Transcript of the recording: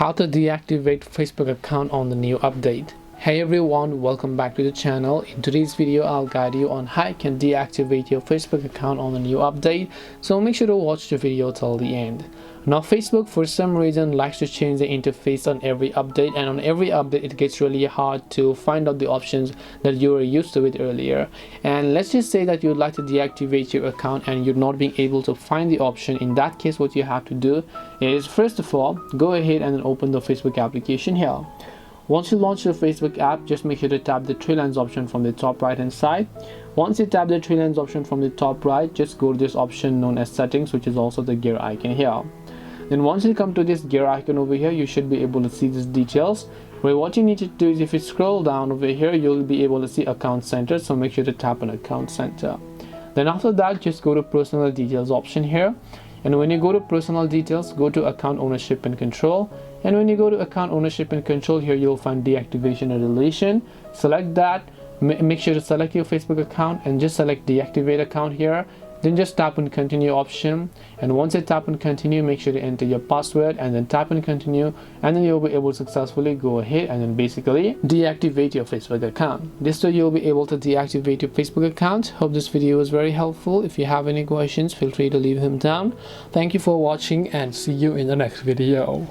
How to deactivate Facebook account on the new update. Hey everyone, welcome back to the channel. In today's video I'll guide you on how you can deactivate your Facebook account on the new update, so make sure to watch the video till the end. Now Facebook for some reason likes to change the interface on every update, and on every update it gets really hard to find out the options that you were used to it earlier. And let's just say that you'd like to deactivate your account and you're not being able to find the option. In that case, what you have to do is, first of all, go ahead and then open the Facebook application here. Once you launch the Facebook app, just make sure to tap the three lines option from the top right hand side. Once you tap the three lines option from the top right, just go to this option known as settings, which is also the gear icon here. Then once you come to this gear icon over here, you should be able to see these details, where what you need to do is, if you scroll down over here, you'll be able to see account center, so make sure to tap on account center. Then after that, just go to personal details option here, and when you go to personal details, go to account ownership and control. And when you go to account ownership and control here, you'll find deactivation or deletion. Select that, make sure to select your Facebook account and just select deactivate account here. Then just tap on continue option, and once you tap on continue, make sure to enter your password and then tap on continue, and then you'll be able to successfully go ahead and then basically deactivate your Facebook account. This way you'll be able to deactivate your Facebook account. Hope this video was very helpful. If you have any questions, feel free to leave them down. Thank you for watching and see you in the next video.